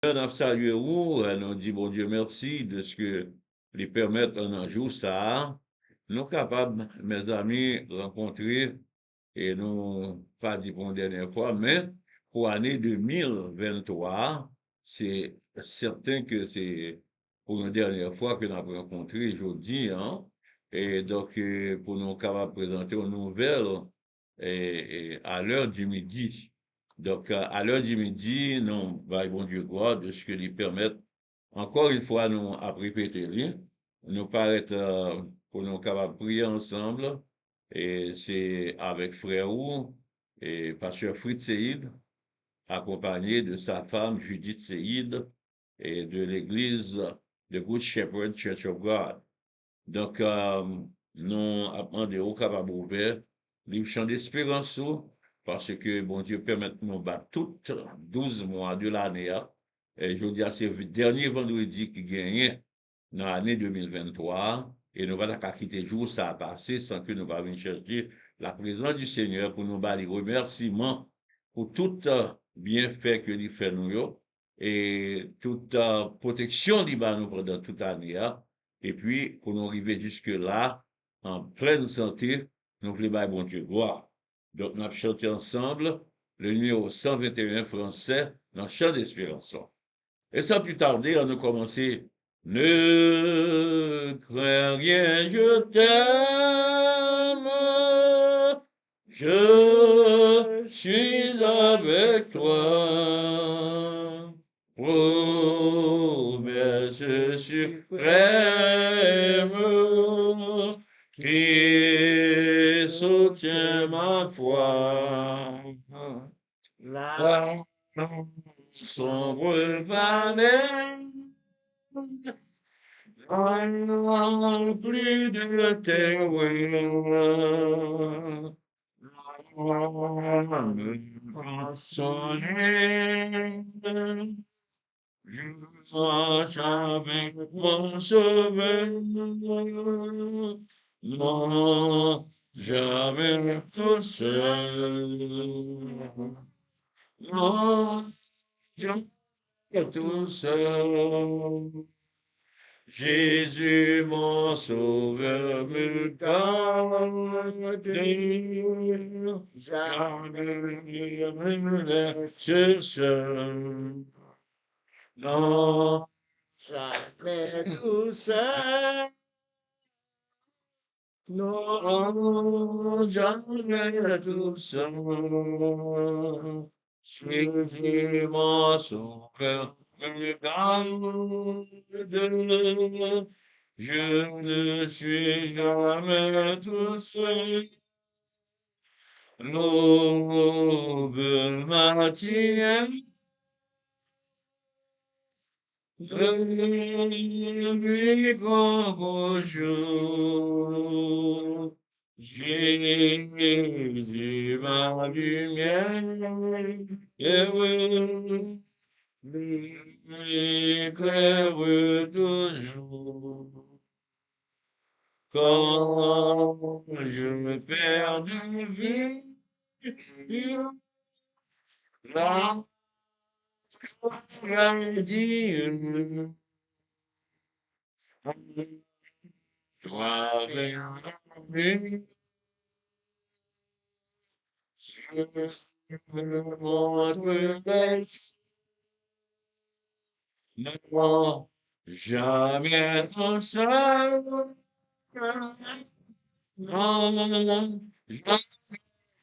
On salue vous, nous dit bon Dieu merci de ce que les permettre un jour ça, nous capables, mes amis, rencontrer et nous pas dit pour une dernière fois, mais pour l'année 2023, c'est certain que c'est pour une dernière fois que nous avons rencontré aujourd'hui, hein, et donc pour nous capables de présenter une nouvelle et à l'heure du midi. Donc, à l'heure du midi, nous, bah, bon Dieu gloire, de ce que lui permettre, encore une fois, nous, à répéter, nous paraître, pour nous capables de prier ensemble, et c'est avec frère ou, et pasteur Fritz Seïd, accompagné de sa femme Judith Seïd, et de l'église de Good Shepherd Church of God. Donc, nous apprenons au capable ouvert, livre champ d'espérance, parce que, bon Dieu, permet nous battre toutes 12 mois de l'année, hein. Et je veux dire, c'est le dernier vendredi qui gagne dans l'année 2023, et nous allons pas quitter jour ça a passé sans que nous venir chercher la présence du Seigneur pour nous battre les remerciements pour tout bienfait que il fait nous, et toute protection qu'il nous pendant toute l'année, hein. Et puis, pour nous arriver jusque-là, en pleine santé, nous voulons, bon Dieu, gloire. Donc, nous avons chanté ensemble le numéro 121 français dans Chant d'Espérance. Et sans plus tarder, on a commencé. Ne crains rien, je t'aime, je suis avec toi. Promesse suprême qui soutient ma foi. La sombre vallée, plus de terreur. Soleil, je marche avec mon sauveur. Non, jamais tout seul. Non, jamais tout seul. Jésus, mon sauveur, me garde. Jamais ne me laisse seul. Non, jamais tout seul. Non, jamais tout seul. Jésus, mon sauveur, me garde. Je ne suis jamais tout seul. L'aube matinée, lui grand beau jour. Jésus, ma lumière, heureux, m'éclaire toujours. Quand je perds de vue, la gradine, toi vers la nuit, je me montre baisse. Non, jamais trop seul. Non, jamais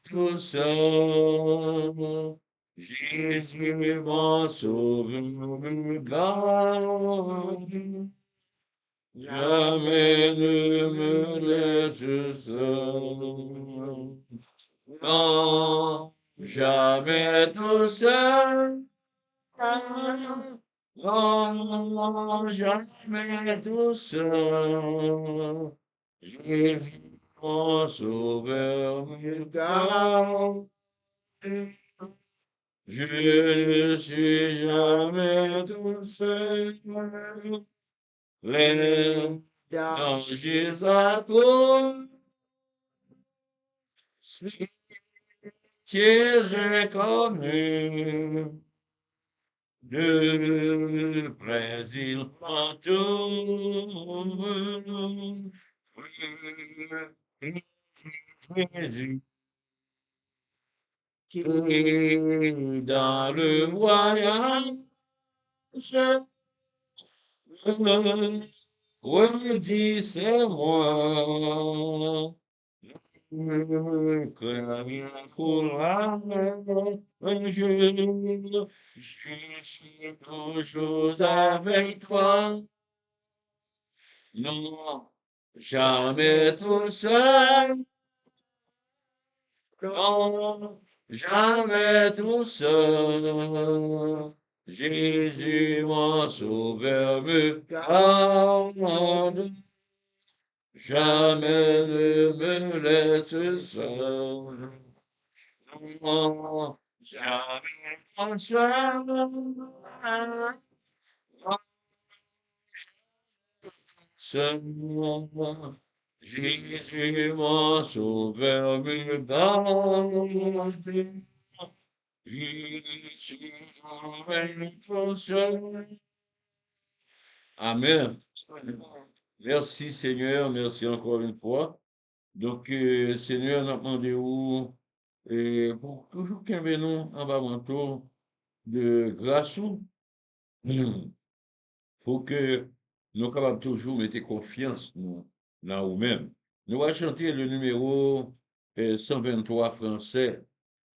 tout seul. Jésus, mon sauveur, me garde. Jamais ne me laisse seul. Non, jamais tout seul. Non, jamais tout seul. Jésus, mon sauveur, me garde. Je ne suis jamais tout seul. Les dangers à toi, si j'ai connu. Le Brésil m'entoure, Jésus qui est dans le voyage, redis c'est moi. Que courage, je suis toujours avec toi. Non, jamais tout seul. Non, jamais tout seul. Jésus, mon sauveur, me garde. Jamais ne me laisse seul. Non, jamais tout seul. Seul. Jésus, mon sauveur, me garde. Je suis avec toi seul. Amen. Merci Seigneur, merci encore une fois. Donc, Seigneur, nous demandons pour toujours qu'il y ait nous en bas manteau de grâce, pour que nous capables toujours mettre confiance nous, dans nous-mêmes. Nous allons chanter le numéro 123 français.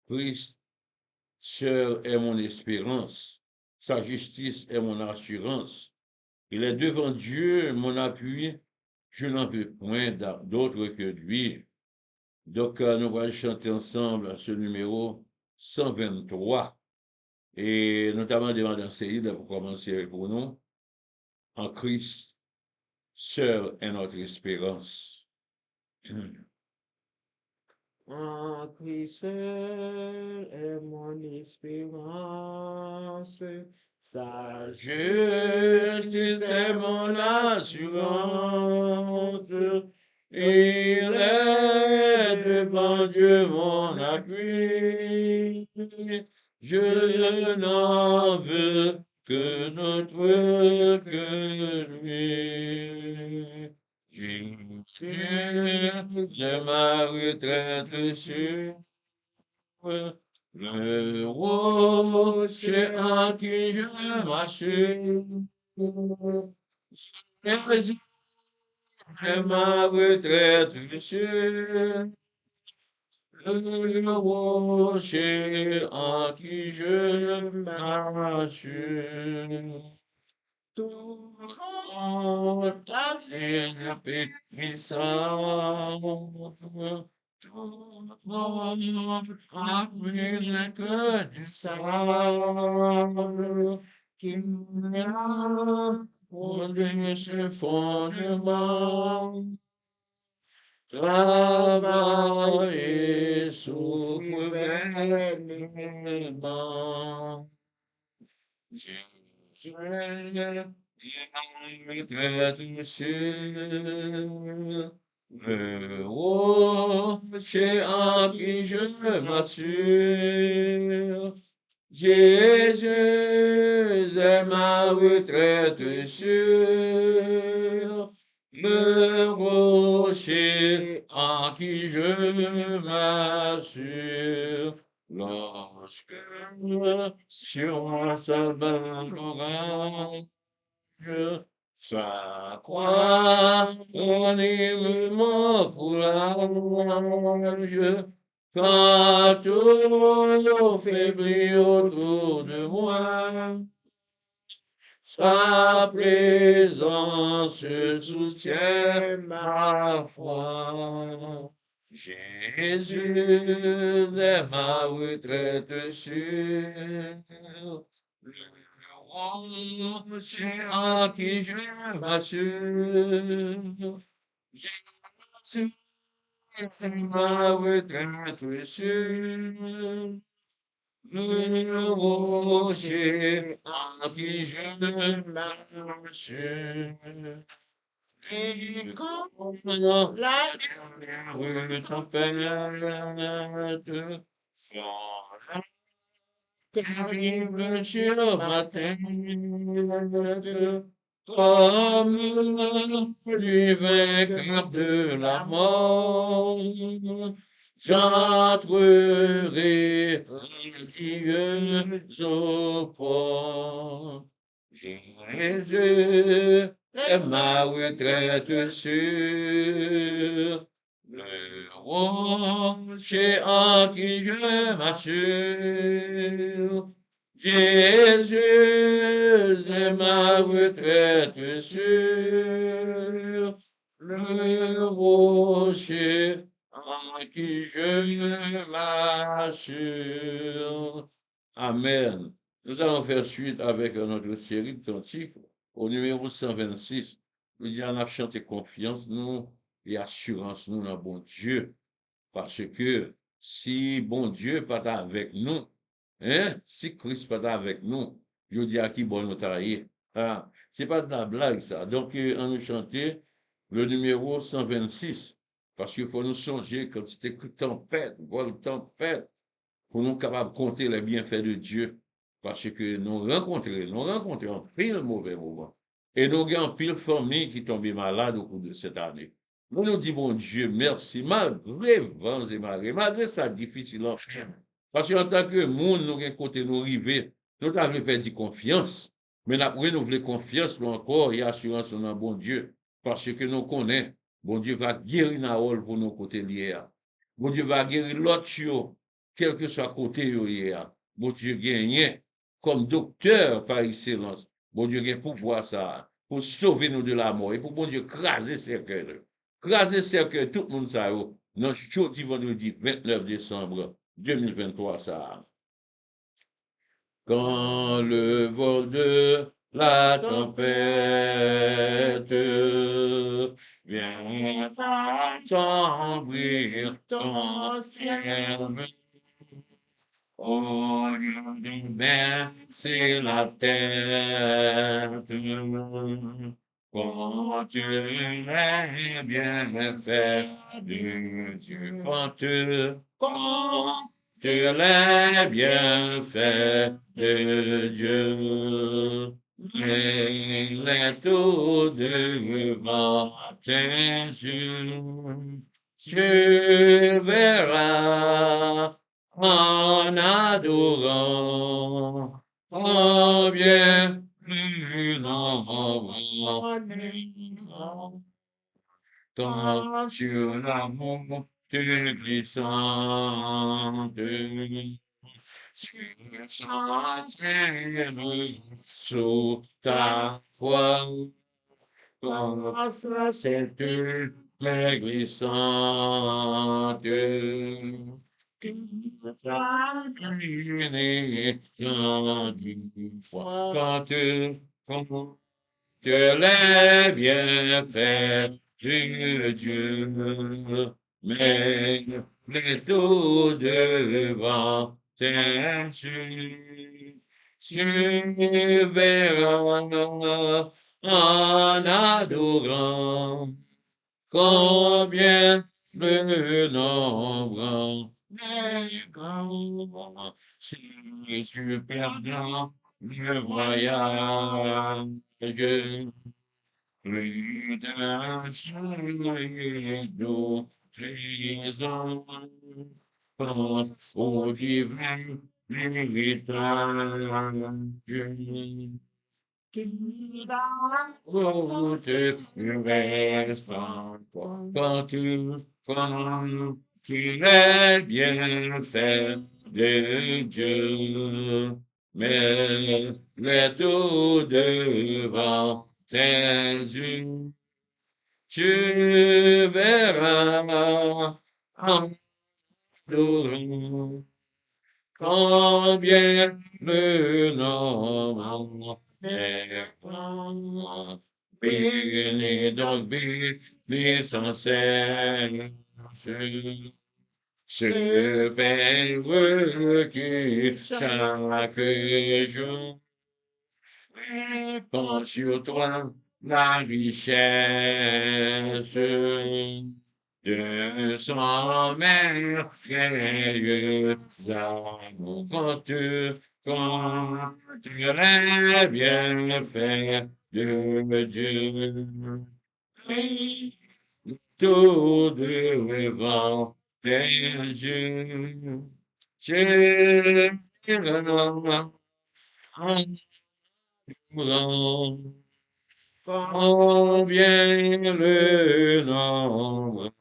Christ seul est mon espérance, sa justice est mon assurance. Il est devant Dieu mon appui, je n'en veux point d'autre que lui. Donc, nous allons chanter ensemble ce numéro 123 et notamment demander à Céline pour commencer pour nous. En Christ, seul est notre espérance. En Christ seul est mon espérance, sa Justice est mon assurance. Il est devant Dieu mon appui. Je n'en veux que notre que lui. Jésus est ma retraite sûre. Le rocher en qui je m'assure. Jésus est ma retraite sûre. Le rocher en qui je m'assure. Tout ta vie puissante. Tout a brûlé que du sable qui a posé ce fondement. Travail et souffre vainement. Jésus est sûr. Le rocher en qui je m'assure. Jésus est ma retraite sûre. Le rocher en qui je m'assure. Lorsque sur moi s'abat l'orage, sa croix anime mon courage. Quand tout faiblit autour de moi, sa présence soutient ma foi. Jésus est ma retraite sûre. Le rocher en qui je m'assure. Jésus est ma retraite sûre. Le rocher en qui je m'assure. Et quand la dernière tempête terrible sur ma tête, comme du vainqueur de la mort. J'entrerai Dieu au port. Jésus est ma retraite sûre, le rocher en qui je m'assure. Jésus est ma retraite sûre, le rocher en qui je m'assure. Amen. Nous allons faire suite avec notre série de cantiques au numéro 126. Nous disons, on a chanté confiance, nous, et assurance, nous, dans bon Dieu. Parce que si bon Dieu pas avec nous, hein, si Christ pas avec nous, je dis à qui bon nous tailler. Ah, c'est pas de la blague, ça. Donc, on nous chantait le numéro 126. Parce qu'il faut nous songer quand c'était tempête, voile tempête, pour nous capables de compter les bienfaits de Dieu. Parce que nous rencontrons en pile mauvais moment. Et nous avons pile famille qui tombent malade au cours de cette année. Nous nous disons, bon Dieu, merci, malgré vents et marées, malgré ça difficile. Parce qu'en tant que monde, nous avons côté nous arriver, nous avons perdu confiance. Mais nous avons renouvelé confiance, nous encore, et assurance dans bon Dieu. Parce que nous connaissons, bon Dieu va guérir Naol pour nos côtés liés. Bon Dieu va guérir l'autre, quel que soit côté hier. Bon Dieu gagne comme docteur par excellence. Bon Dieu gagne pouvoir ça, pour sauver nous de la mort et pour bon Dieu craser cercueil. Craser cercueil, tout le monde ça, dans jeudi vendredi 29 décembre 2023 ça. Quand le vol de la tempête vient assombrir ton ciel, au lieu de baisser la tête, quand tu es bien fait de Dieu, quand tu l'es bien fait de Dieu, il est tout devant tes yeux, tu verras en adorant, combien plus nombreux tant sur l'amour tu glissante, tu chantiers sous ta foi, quand cette plaie glissante, quand tu l'as bien fait, Dieu, mais les tout devant tes yeux, tu verras en adorant combien de nombreux si tu perdras le voyage, plus d'un chariot trésor, pense au divin héritage. Oh, tu restes quand tu es bien fait de Dieu, mais le tout devant tes yeux, tu verras en adorant combien le nombre est grand. Béni donc, béni sans cesse, ce Père qui chaque jour répand sur toi la richesse de son merveilleux amour. contre les bienfaits de Dieu. Tout devant tes yeux, j'ai combien le nombre.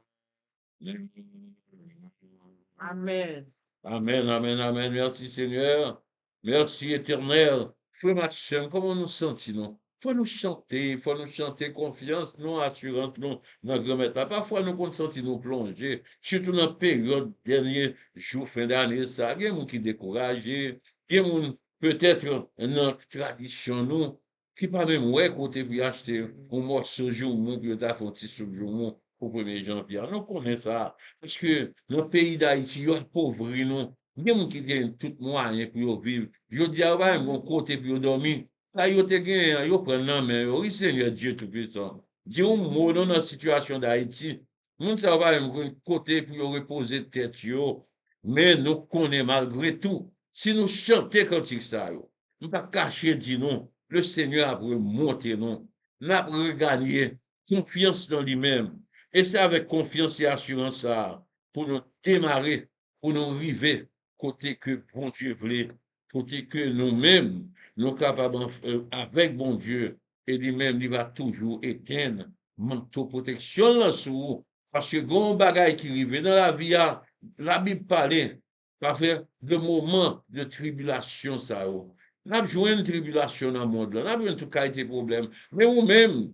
Amen. Amen, amen, amen. Merci Seigneur. Merci Éternel. Frère Mathieu, comment nous sentons? Il faut nous chanter confiance, non assurance, non dans grand maître. Parfois, nous pouvons sentir nous plonger, surtout dans la période dernier jour, fin d'année, ça. Il y a des gens qui sont découragés, il y a des gens peut-être dans notre tradition, nous, qui pas même ouais, côté puis acheter un morceau jour, mon puis t'as fait un petit soupe jour, au 1er janvier. Nous connaissons ça. Parce que dans le pays d'Haïti, il y a pauvres, non. Il y a des gens qui ont tout moyen pour vivre. Je dis, ah ouais, mon côté pour dormir. Ça, yo te gen, yo pren nan men, oui, Seigneur Dieu Tout-Puissant. Di ou mot dans la situation d'Haïti. Moun sa va yon côté pour yo reposer tête yo. Mais nous connaissons malgré tout. Si nous chantons cantique ça yo, nous pas cacher dit non. Le Seigneur a pour monter non. Nous a pour gagner confiance dans lui-même. Et c'est avec confiance et assurance ça pour nous démarrer, pour nous arriver côté que bon Dieu voulait, côté que nous-mêmes nous capables avec bon Dieu et lui-même il va toujours éteindre manteau protection là sous parce que grand bagaille qui arrive dans la vie la Bible parlait ça fait de moments de tribulation ça n'a joué une tribulation dans le monde là n'a pas tout cas été problème mais nous-mêmes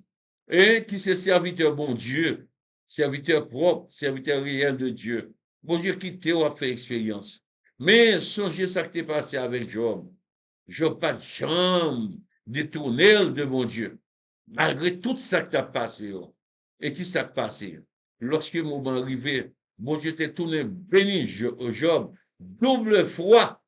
et qui c'est serviteur bon Dieu serviteur propre serviteur réel de Dieu bon Dieu qui t'a fait expérience mais songez ça qui t'est passé avec Job. Job pas de chambre détourner de mon Dieu. Malgré tout ça qui t'a passé. Et qui s'est passé? Lorsque le moment arrivé, mon Dieu t'a tourné béni Job. Double fois,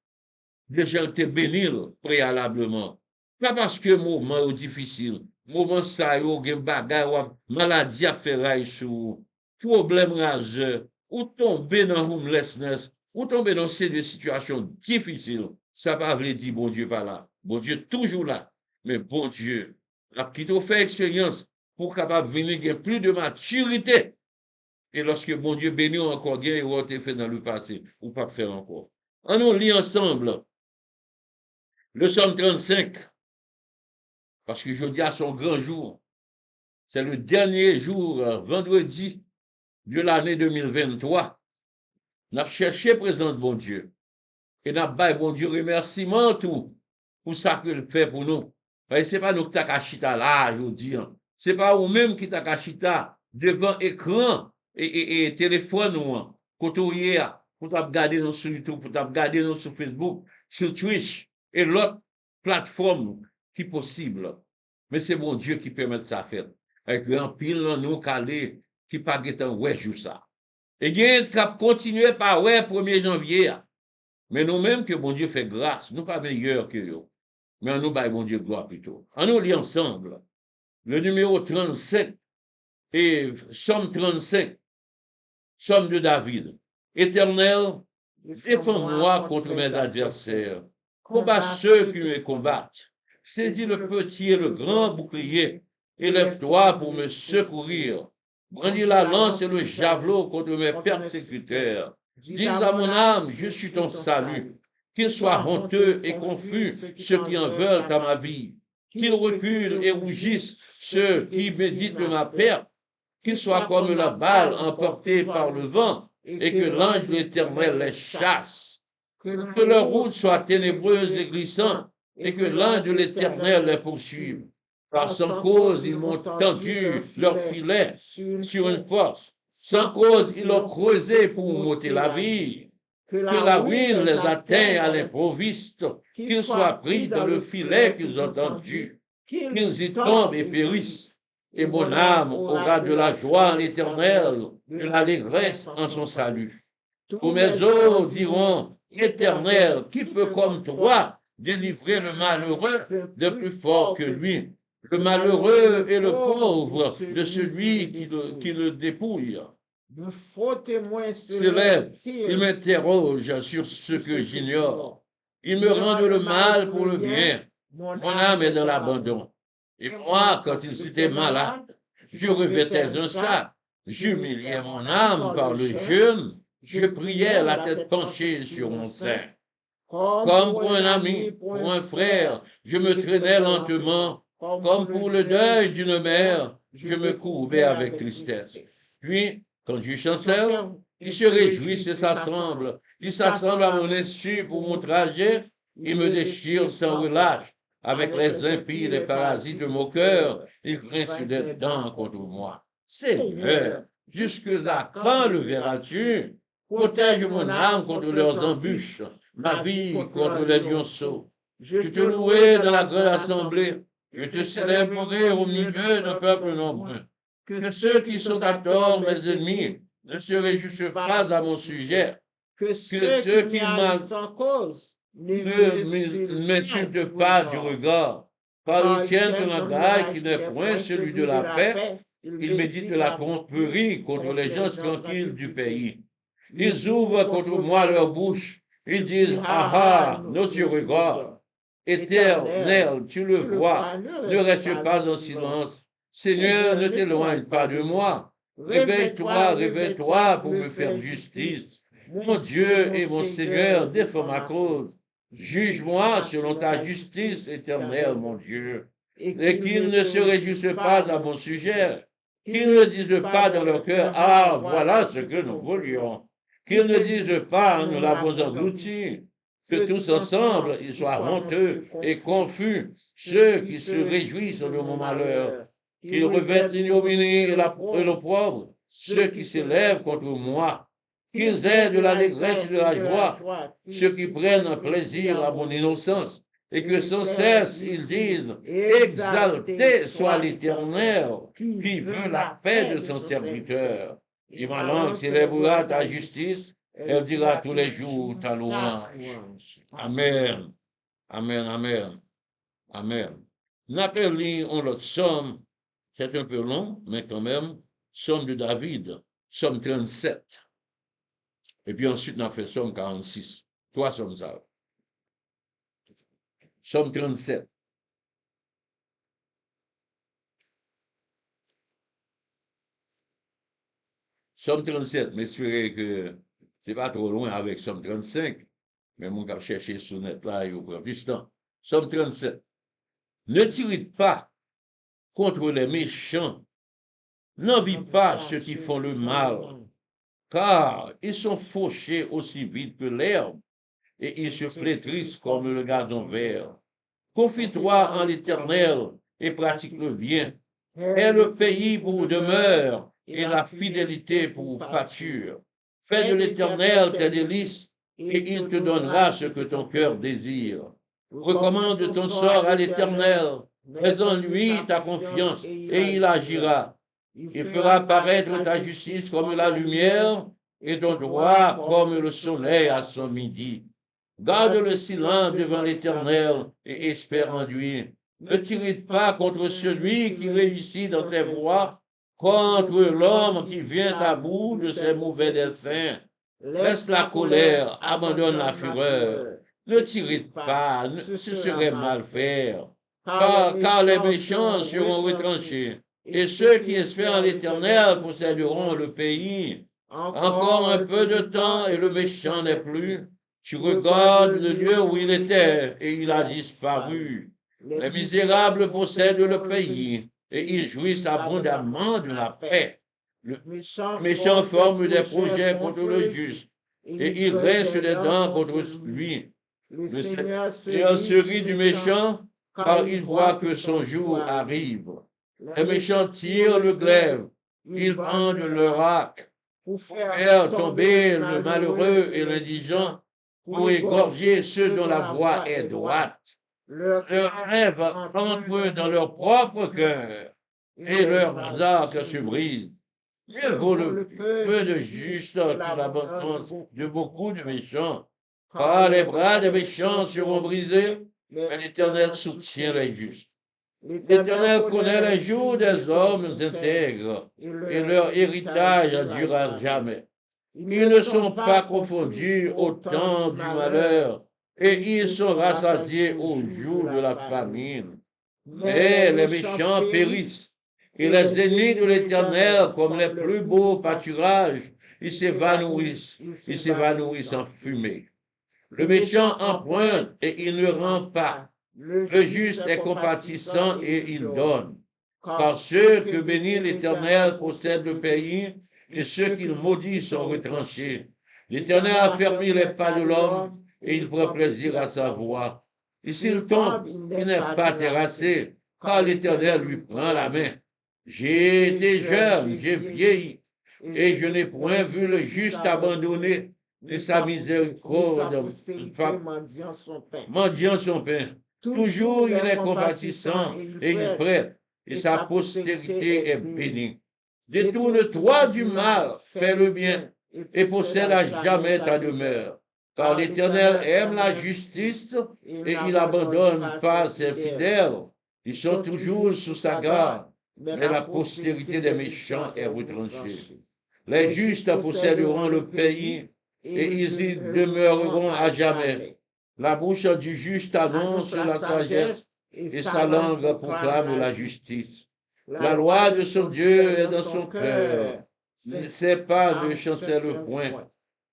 déjà il t'a béni préalablement. Pas parce que le moment est difficile. Moment ça, il y a bagarre, maladie à faire sur problème rageux, ou tomber dans homelessness, ou tomber dans ces situations difficiles. Ça va veut dire bon Dieu pas là. Bon Dieu toujours là. Mais bon Dieu, qui t'a fait expérience pour capable venir gagner plus de maturité. Et lorsque bon Dieu bénit encore, gagne ou t'es fait dans le passé, ou pas faire encore. On nous lit ensemble le Psaume 35, parce que je dis à son grand jour, c'est le dernier jour, vendredi de l'année 2023. On a cherché présence bon Dieu. Et n'a pas bon Dieu remerciement tout pour ça qu'il fait pour nous. C'est pas nous qui t'a chita là, je dis. C'est pas vous-même qui t'a chita devant écran et téléphone ou côté pour t'as regarder nous sur YouTube, pour t'as regarder nous sur Facebook, sur Twitch et l'autre plateforme qui possible. Mais c'est bon Dieu qui permet ça faire. Avec un pile nous calé qui pas guettant ouais joue ça. Et bien cap continuer par ouais 1er janvier. Mais nous-mêmes que bon Dieu fait grâce, nous pas meilleurs que eux. Mais nous baillons bon Dieu gloire plutôt. On nous lit ensemble le numéro 37 et Psaume 35, Psaume de David. Éternel, défends-moi contre mes adversaires. Combat ceux qui me combattent. Saisis le petit et le grand bouclier et lève-toi pour me secourir. Brandis la lance et le javelot contre mes persécuteurs. Dis à mon âme, je suis ton salut. Qu'ils soient honteux et confus ceux qui en veulent à ma vie. Qu'ils reculent et rougissent ceux qui méditent de ma perte. Qu'ils soient comme la balle emportée par le vent et que l'ange de l'Éternel les chasse. Que leur route soit ténébreuse et glissante et que l'ange de l'Éternel les poursuive. Par sans cause, ils m'ont tendu leur filet sur une force. Sans cause, ils l'ont creusé pour m'ôter la vie. Que la ruine les atteigne à l'improviste, qu'ils soient pris dans le filet qu'ils ont tendu, qu'ils y tombent et périssent. Et mon âme aura de la joie en l'Éternel, de l'allégresse en son salut. Tous mes os diront, Éternel, qui peut comme toi délivrer le malheureux de plus fort que lui? Le malheureux et le pauvre de celui qui le dépouille. De faux témoins Se lève, il m'interroge sur ce que j'ignore. Ils me rendent le mal pour le bien. Mon âme est dans l'abandon. Et moi, quand ils étaient malades, je revêtais un sac. J'humiliais mon âme par le jeûne. Je priais la tête penchée sur mon sein. Comme pour un ami, pour un frère, je me traînais lentement. Comme pour le deuil d'une mère, je me courbais avec tristesse. Puis, quand je chancelle, ils se réjouissent et s'assemblent. Ils s'assemblent à mon insu pour mon trajet. Ils me déchirent sans relâche. Avec les impies, les parasites de mon cœur, ils grincent des dents contre moi. Seigneur, jusque-là, quand le verras-tu? Protège mon âme contre leurs embûches, ma vie contre les lionceaux. Je te louerai dans la grande assemblée, je te célébrerai au milieu d'un peuple nombreux. Que ceux qui sont à tort, mes ennemis, ne se réjouissent pas à mon sujet. Que ceux qui m'aiment sans cause ne m'insultent pas du regard, car ils tiennent un langage qui n'est point celui de la paix. Ils méditent la tromperie contre les gens tranquilles du pays. Ils ouvrent contre moi leur bouche. Ils disent, ah ah, nos yeux regardent. Éternel, tu le vois, ne reste pas en silence. Seigneur, ne t'éloigne pas de moi. Réveille-toi, réveille-toi pour me faire justice. Mon Dieu et mon Seigneur, défends ma cause. Juge-moi selon ta justice éternelle, mon Dieu. Et qu'ils ne se réjouissent pas à mon sujet. Qu'ils ne disent pas dans leur cœur, ah, voilà ce que nous voulions. Qu'ils ne disent pas, nous l'avons englouti. Que tous ensemble, ils soient honteux et confus, ceux qui se réjouissent de mon malheur. Qu'ils revêtent l'ignominie et l'opprobre, ceux qui s'élèvent contre moi. Qu'ils aient de l'allégresse et de la joie, ceux qui prennent un plaisir à mon innocence, et que sans cesse ils disent, exalté soit l'Éternel, qui veut la paix de son serviteur. Et ma langue célébrera ta justice, elle dira tous les jours ta louange. Amen. Amen, amen, amen. N'appelons l'autre somme, c'est un peu long, mais quand même, somme de David, somme 37. Et puis ensuite, on a fait somme 46. Trois sommes ça. Somme 37. Somme 37, m'espérer que c'est pas trop loin avec Somme 35, mais mon gars chercher sur net là, il prend plus de temps. Somme 37. Ne t'irrite pas contre les méchants, n'envie pas ceux qui font le mal, car ils sont fauchés aussi vite que l'herbe, et ils se flétrissent comme le gazon vert. Confie-toi en l'Éternel et pratique le bien. Aie le pays pour demeure et la fidélité pour pâture. Fais de l'Éternel tes délices et il te donnera ce que ton cœur désire. Recommande ton sort à l'Éternel, mets en lui ta confiance et il agira. Il fera paraître ta justice comme la lumière et ton droit comme le soleil à son midi. Garde le silence devant l'Éternel et espère en lui. Ne t'irrite pas contre celui qui réussit dans ses voies, contre l'homme qui vient à bout de ses mauvais desseins. Laisse la colère, abandonne la fureur. Ne t'irrite pas, ce serait mal faire. Car les méchants seront retranchés, et ceux qui espèrent en l'Éternel posséderont le pays. Encore un peu de temps et le méchant n'est plus. Tu regardes le lieu où il était et il a disparu. Les misérables possèdent le pays et ils jouissent abondamment de la paix. Le méchant forme des projets contre le juste et il grince des dents contre lui. Le Seigneur se rit du méchant car il voit que son jour arrive. Les méchants tirent le glaive, ils bandent leur arc pour faire tomber le malheureux et l'indigent, pour égorger ceux dont la voie est droite. Leurs rêves entrent dans leur propre cœur, et leurs arcs se brisent. Mieux vaut le peu de justes que l'abondance de beaucoup de méchants, car les bras des méchants seront brisés, mais l'Éternel soutient les justes. L'Éternel connaît les jours des hommes intègres, et leur héritage durera jamais. Ils ne sont pas confondus au temps du malheur, et ils sont rassasiés au jour de la famine. Mais les méchants périssent, et les ennemis de l'Éternel, comme les plus beaux pâturages, ils s'évanouissent en fumée. Le méchant emprunte et il ne rend pas. Le juste est compatissant et il donne. Car ceux que bénit l'Éternel possèdent le pays, et ceux qu'il maudit sont retranchés. L'Éternel a fermé les pas de l'homme, et il prend plaisir à sa voix. Et s'il tombe, il n'est pas terrassé, car l'Éternel lui prend la main. J'ai été jeune, j'ai vieilli, et je n'ai point vu le juste abandonné, et sa miséricorde mendiant son pain. Toujours il est compatissant et il prête, et sa postérité est bénie. Détourne-toi du mal, fais le bien, et possède à jamais ta demeure. Car l'Éternel aime la justice, et il n'abandonne pas ses fidèles. Ils sont toujours sous sa garde, mais la postérité des méchants est retranchée. Les justes posséderont le pays, et ils y demeureront à jamais. La bouche du juste annonce la sagesse, et sa langue proclame la justice. La loi de son Dieu est dans son cœur, ses pas ne chancellent point.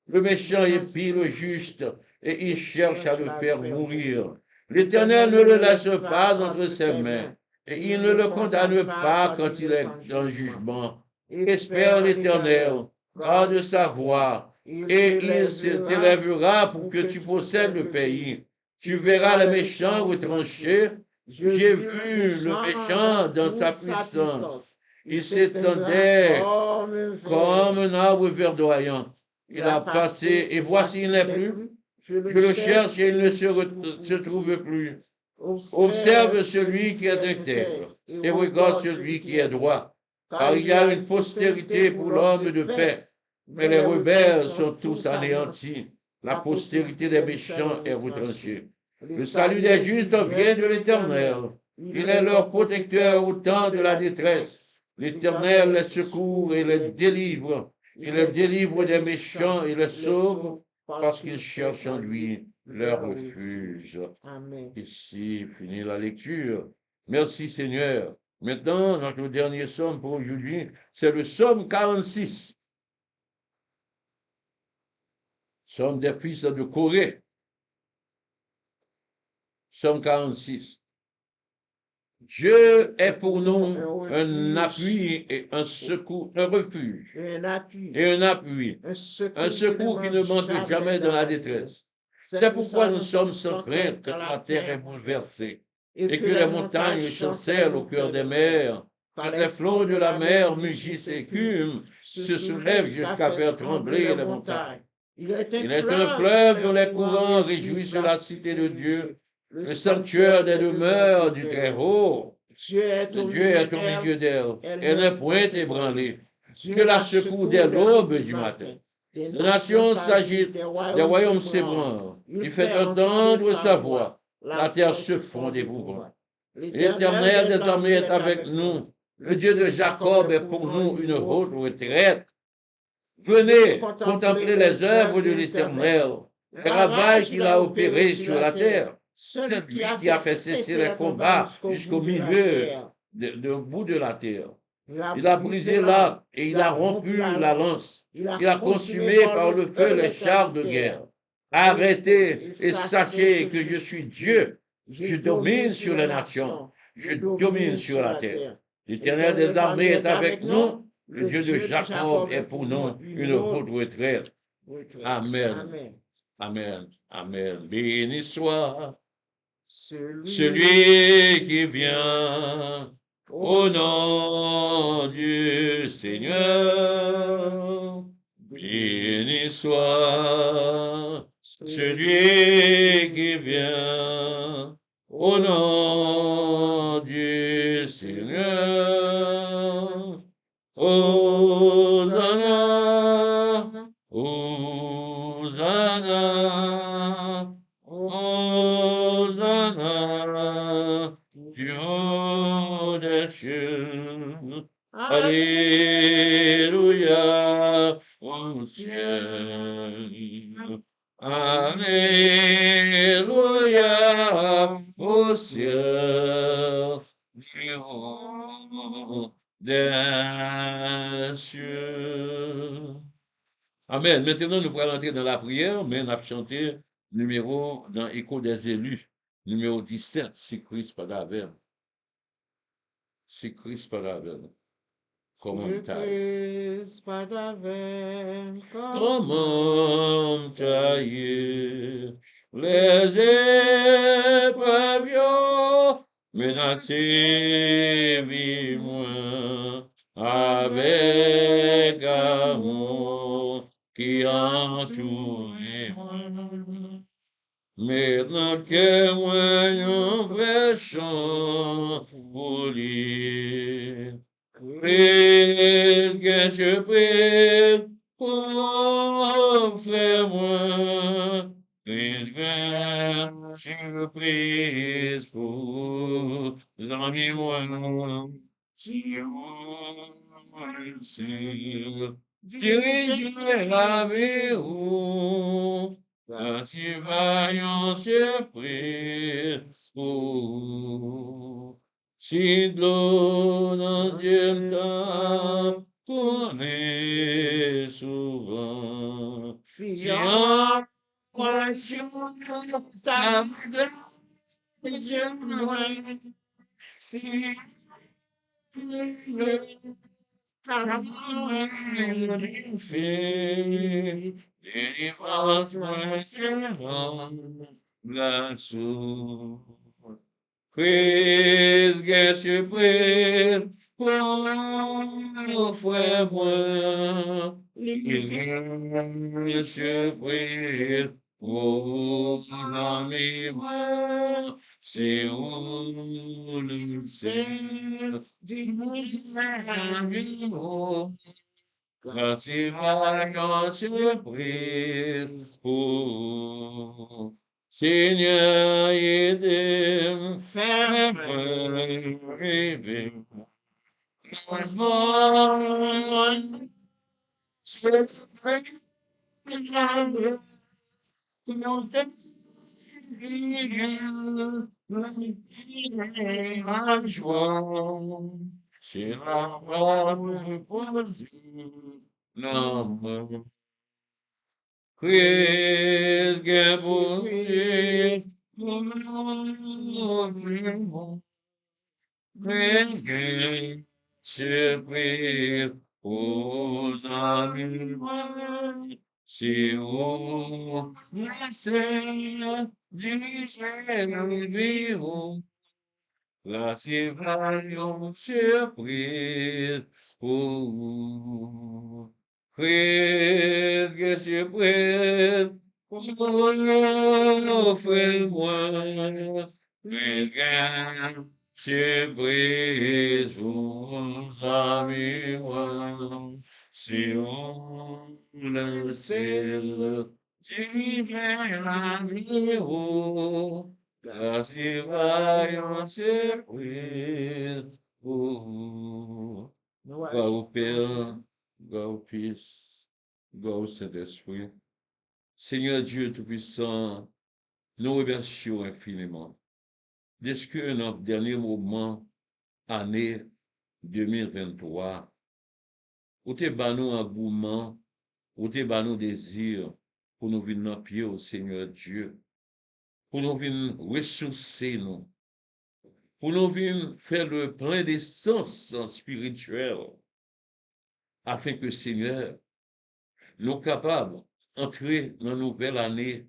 Le méchant épie le juste, et il cherche à le faire mourir. L'Éternel ne le laisse pas entre ses mains, et il ne le condamne pas quand il est en jugement. Espère l'Éternel, garde sa voie, et il t'élèvera pour que tu possèdes le pays. Tu verras les méchants retranchés. J'ai vu le méchant dans sa puissance. Il s'étendait comme un arbre verdoyant. Il a passé, et voici, il n'est plus. Je le cherche et il ne se trouve plus. Observe celui qui est intègre, et regarde celui qui est droit. Car il y a une postérité pour l'homme de paix, mais les rebelles sont tous anéantis. La postérité des méchants est retranchée. Le salut des justes vient de l'Éternel. Il est leur protecteur au temps de la détresse. L'Éternel les secourt et les délivre. Il les délivre des méchants et les sauve parce qu'ils cherchent en lui leur refuge. Amen. Ici finit la lecture. Merci Seigneur. Maintenant, notre dernier psaume pour aujourd'hui, c'est le psaume 46. Psaume des fils de Corée. Psaume 46. Dieu est pour nous un appui et un secours, un refuge et un appui, un secours qui ne manque jamais dans la détresse. C'est pourquoi nous sommes sans crainte quand la terre est bouleversée et que les montagnes chancellent au cœur des mers, quand les flots de la mer mugissent et écument, se soulèvent jusqu'à faire trembler les montagnes. Il est un fleuve dont les courants réjouissent la cité de Dieu, le sanctuaire des demeures du Très-Haut. Dieu est au milieu d'elle. Elle n'est point ébranlée. Dieu la secoue dès l'aube du matin. Les nations s'agitent, les royaumes s'ébranlent. Il fait entendre sa voix. La terre se fond d'épouvante. L'Éternel des armées est avec nous. Le Dieu de Jacob est pour nous une haute retraite. Venez contempler les œuvres de l'Éternel, les ravages qu'il a opérés sur la terre. C'est lui qui a fait cesser les combats jusqu'au milieu du bout de la terre. Il a brisé l'arc et il a rompu la lance. Il a consumé par le feu les chars de guerre. Arrêtez et sachez que je suis Dieu. Je domine sur les nations. Je domine sur la terre. L'Éternel des armées est avec nous. Le Dieu de Jacob est pour nous une haute retraite. Amen. Amen. Amen. Béni soit celui qui vient au nom du Seigneur. Béni soit celui qui vient au nom du Seigneur. Hosanna, Hosanna, Hosanna, du haut des cieux. Alléluia, au ciel. Alléluia. des cieux. Amen. Maintenant, nous pourrons entrer dans la prière, mais on a chanté numéro dans Écho des élus, numéro 17, si Christ pas d'avec. Si Christ pas d'avec. Comment taille? Comment taille? Les épreuves menacées, vis-moi avec amour qui entoure moi. Maintenant que moi un vrai chant pour lui, prie que je prie pour frère moi, prie que je prie pour l'ami moi, si on dirige la vie où ainsi vaillant surprise pour si de l'eau dans un temps tourné souvent, si en passion ta si délivrance moi là-dessous. Christ, que surprise, pour frère moi, il est surprise, pour son ami moi, c'est où le ciel, dirige la vie, grâce et vaillant surprise, pour Seigneur, aidez-moi, fais-moi rêver. C'est fait la joie, c'est la foi reposée, non, Christ, que pour Christ, Christ, surprise, aux amis, si vous laissez diriger le vivre, la vaillant surprise, oh, Christ, que surprise, oh, fais-moi, regarde, surprise, aux amis, moi, si on le ciel, divers amour, grâce et vaillant surprise, oh, gloire au Père, gloire au Fils, gloire au Saint-Esprit. Seigneur Dieu Tout-Puissant, nous remercions infiniment. Dès que notre dernier moment, année 2023, où t'es nous engouement, où t'es nous désir pour nous venir dans pied au Seigneur Dieu, pour nous venir ressourcer nous, pour nous venir faire le plein d'essence spirituelle, afin que Seigneur, nous capables d'entrer dans la nouvelle année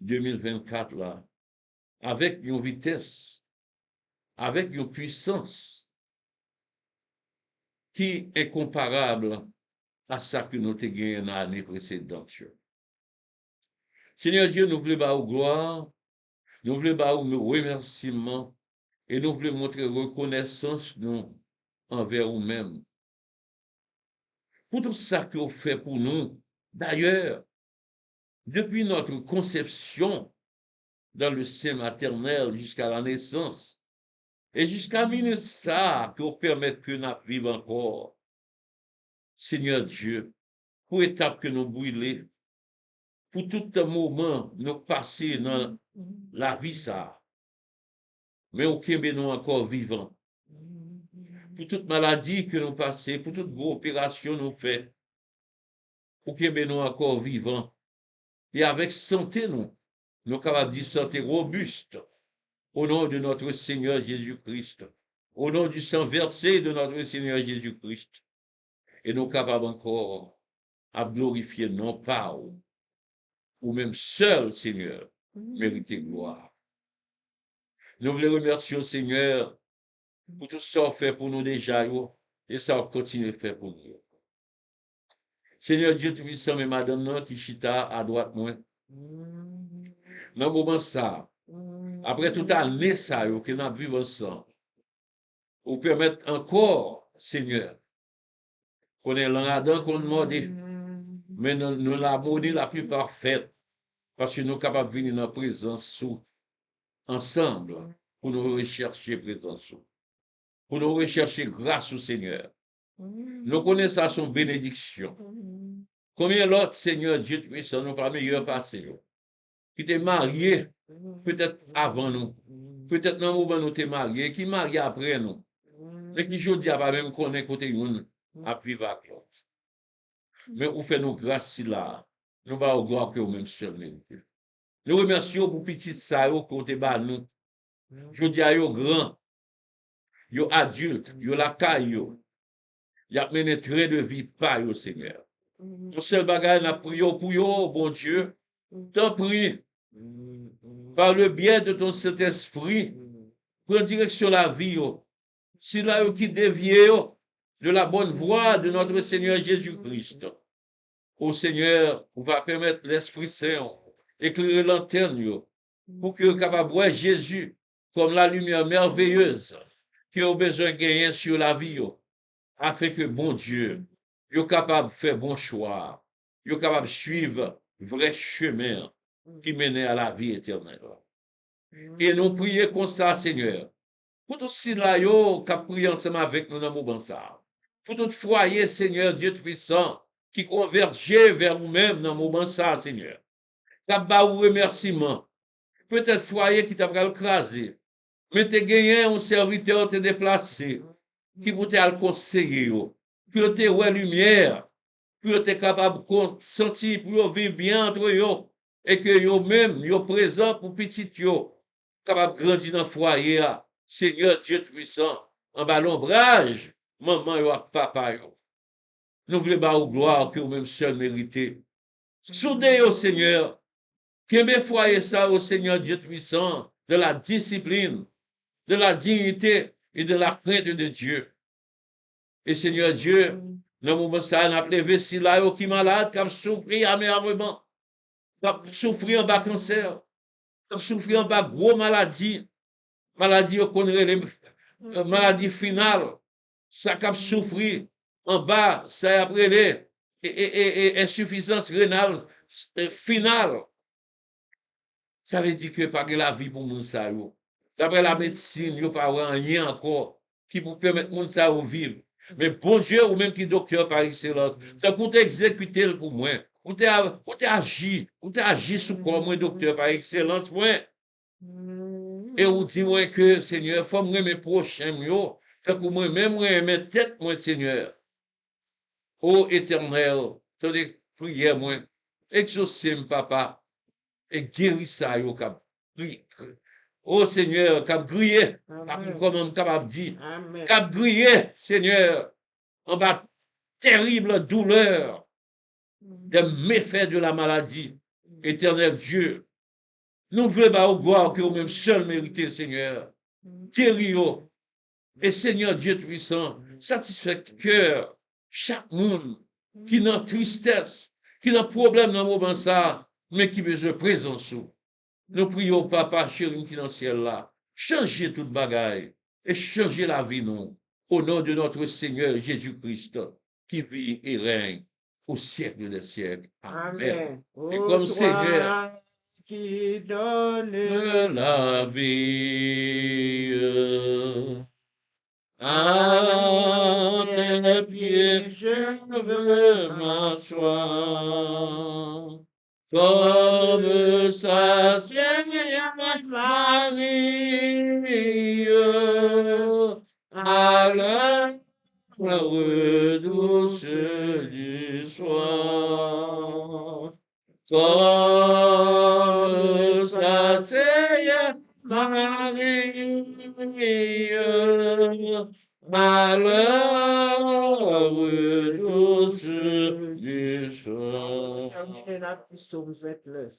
2024 là, avec une vitesse, avec une puissance qui est comparable à ça que nous avons gagné dans l'année précédente. Seigneur Dieu, nous voulons faire gloire, nous voulons faire remerciements et nous voulons montrer reconnaissance nous envers nous-mêmes. Pour tout ça que vous faites pour nous, d'ailleurs, depuis notre conception dans le sein maternel jusqu'à la naissance, et jusqu'à minute ça, que vous permettez que nous vivions encore. Seigneur Dieu, pour étape que nous brûlons, pour tout un moment nous passer dans la vie ça, mais au Québec nous encore vivants. pour toute maladie que nous passons, pour toute grosse opération nous fait, pour que nous encore vivants. Et avec santé, nous sommes capables de dire santé robuste, au nom de notre Seigneur Jésus-Christ, au nom du sang versé de notre Seigneur Jésus-Christ. Et nous sommes capables encore à glorifier non pas ou même seul, Seigneur, mériter gloire. Nous voulons remercier au Seigneur pour tout ce qu'on fait pour nous déjà, et ça va continuer à faire pour nous. Seigneur Dieu Tout-Puissant, mais madame non, qui chita à droite, moi, dans le moment ça, après toute année ça, que nous vivons ensemble, ou permettre encore, Seigneur, qu'on ait l'Adam qu'on demande, mais nous l'avons la plus parfaite, parce que nous sommes capables de venir dans la présence sous, ensemble, pour nous rechercher présence sous, pour nous rechercher grâce au Seigneur. Nous connaissons son bénédiction. Combien l'autre Seigneur Dieu puissant nous pas meilleur passé, qui était marié peut-être avant nous, peut-être dans le moment où nous sommes mariés, qui marié après nous, mais qui je dis pas même connaître côté nous à vivre avec l'autre. Mais vous faites nos grâces là, nous allons gloire que vous-même seul mérité. Nous remercions pour petit ça côté bas nous. Je dis à eux grand, yo adulte, yo la caille yo. Y a mené trait de vie par yo Seigneur. Mon seul bagage n'a prié pour yo, bon Dieu. T'en prie, par le biais de ton Saint-Esprit, prends direction la vie yo. Si là yo qui dévie yo de la bonne voie de notre Seigneur Jésus-Christ. Ô Seigneur, on va permettre l'Esprit Saint éclairer l'antenne yo, pour que capable de voir Jésus comme la lumière merveilleuse qui a besoin de gagner sur la vie yo, afin que bon Dieu est capable de faire bon choix, est capable de suivre vrai chemin qui mène à la vie éternelle. Et nous prions comme ça, Seigneur, pour tous ceux là qui prient ensemble avec nous dans le moment ça, pour tout foyer, Seigneur Dieu Tout-Puissant, qui convergeait vers nous-mêmes dans le moment ça, Seigneur. Qui a ou remerciement. Peut-être foyer qui t'a écrasé, mais tu as gagné un serviteur te déplacé, qui peut te conseiller, pour te voir lumière, pour te capable de sentir, pour vivre bien entre eux, et que eux-mêmes, yo présent pour petit yo, capable de grandir dans le foyer, Seigneur Dieu Tout-Puissant, en bas l'ombrage, maman yo ak papa yo. Nous voulons ba ou gloire que vous-même seul méritez. Soudez au Seigneur, qu'aimez foyer ça au Seigneur Dieu Tout-Puissant, de la discipline, de la dignité et de la crainte de Dieu. Et Seigneur Dieu, dans le moment ça, on a levé si là qui malade, qui a souffert amèrement, qui a souffert en bas cancer, qui a souffert en bas gros maladie qu'on les maladie finale, ça qui a souffert en bas, ça après les insuffisance rénale finale. Ça veut dire que pas que la vie pour moun ça yo. D'après la médecine, il n'y a pas rien encore qui peut permettre moun ça de vivre. Mais bon Dieu, ou même qui docteur par excellence, ça compte exécuter pour moi. Ou t'es agi sous corps, moi, docteur par excellence, moi. Et ou dit moi que, Seigneur, faut me mes prochains, yo. Fait que moi, même, moi, mes têtes, moi, Seigneur. Ô éternel, t'as des prières, moi. Exaucez-moi, papa. Et guéris ça, yo, cap. Oh Seigneur, cap grillé, comme on capable dit, cap grillé, Seigneur, en bas terrible douleur, des méfaits de la maladie. Éternel Dieu, nous voulons pas gloire que vous-même seul méritez, Seigneur. Guéris, et Seigneur Dieu Tout-Puissant, satisfait cœur, chaque monde qui n'a tristesse, qui n'a problème dans le moment ça, mais qui besoin de présence. Nous prions, Papa chéri qui est dans le ciel là, changez toute bagaille et changez la vie, nous, au nom de notre Seigneur Jésus-Christ, qui vit et règne au siècle des siècles. Amen. Et comme Seigneur qui donne la vie, à tes pieds je veux m'asseoir. Comme ça, Seigneur Marie, à heureux douce du soir. Comme s'asseyait Marie, à l'heure douce du soir. Terminer la psaume 29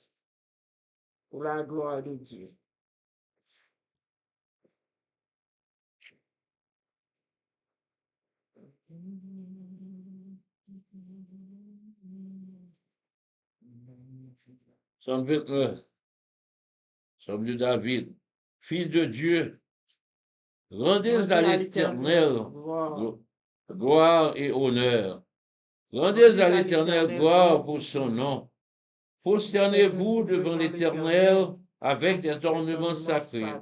pour la gloire de Dieu. Psaume 29. Psaume de David. Fils de Dieu, rendez à l'Éternel gloire et honneur. Rendez à l'Éternel gloire pour son nom. Prosternez-vous devant l'Éternel avec des ornements sacrés.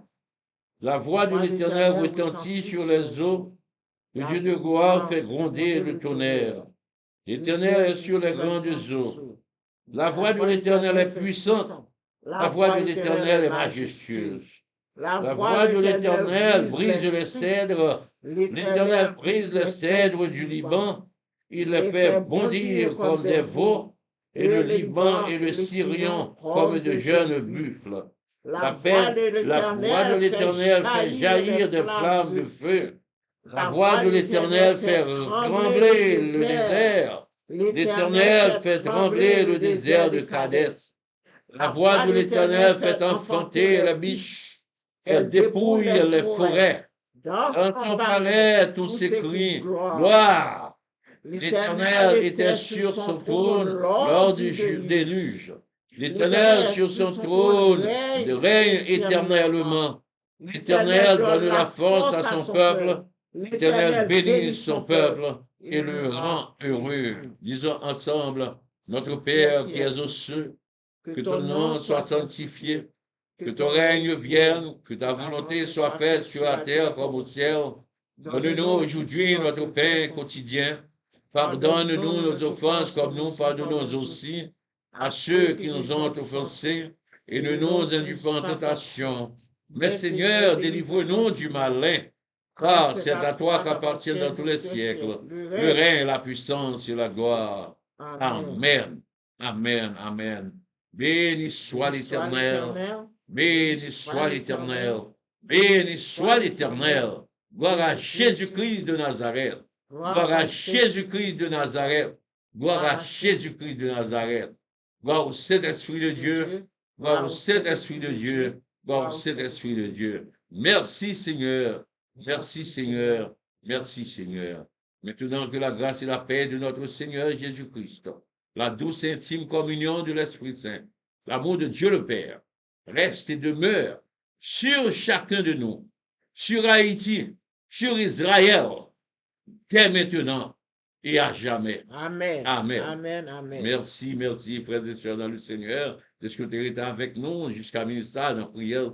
La voix de l'Éternel retentit sur les eaux. Le Dieu de gloire fait gronder le tonnerre. L'Éternel est sur les grandes eaux. La voix de l'Éternel est puissante. La voix de l'Éternel est majestueuse. La voix de l'Éternel brise les cèdres. L'Éternel brise les cèdres du Liban. Il les fait bondir comme des veaux, et le Liban et le Syrian comme de jeunes buffles. La voix de l'Éternel fait jaillir des flammes de feu. La voix de l'Éternel fait trembler le désert. L'Éternel fait trembler le désert de Kadès. La voix de l'Éternel fait enfanter la biche. Elle dépouille les forêts. Dans son palais, tous s'écrient gloire. L'Éternel était sur son trône lors du déluge. L'Éternel sur son trône règne éternellement. L'Éternel donne la force à son peuple. L'Éternel bénit son peuple et le rend heureux. Disons ensemble, notre Père qui es aux cieux, que ton nom soit sanctifié, que ton règne vienne, que ta volonté soit faite sur la terre comme au ciel. Donne-nous aujourd'hui notre pain quotidien. Pardonne-nous nos offenses comme nous pardonnons aussi à ceux qui nous ont offensés, et ne nous induis pas en tentation. Mais Seigneur, délivre-nous du malin, car c'est à toi qu'appartiennent dans tous les siècles le règne, la puissance et la gloire. Amen. Amen. Amen. Béni soit l'Éternel. Béni soit l'Éternel. Béni soit l'Éternel. Gloire à Jésus-Christ de Nazareth. Gloire à Jésus-Christ de Nazareth. Gloire à Jésus-Christ de Nazareth. Gloire au Saint-Esprit de Dieu. Gloire au Saint-Esprit de Dieu. Gloire au Saint-Esprit de Dieu. Merci Seigneur. Merci Seigneur. Merci Seigneur. Maintenant que la grâce et la paix de notre Seigneur Jésus-Christ, la douce et intime communion de l'Esprit Saint, l'amour de Dieu le Père, reste et demeure sur chacun de nous, sur Haïti, sur Israël, dès maintenant et à jamais. Amen. Amen. Amen. Amen. Merci, merci, frères et sœurs dans le Seigneur, de ce que tu es avec nous jusqu'à ministère dans la prière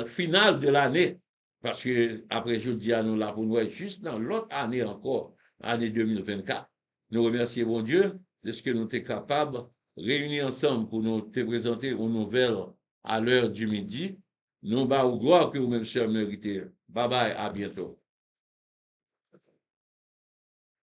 finale de l'année. Parce que après jeudi, nous là pour nous être juste dans l'autre année encore, année 2024. Nous remercions bon Dieu de ce que nous sommes capables de réunir ensemble pour nous te présenter aux nouvelles à l'heure du midi. Nous bas au gloire que vous-même, sœurs, méritez. Bye bye, à bientôt.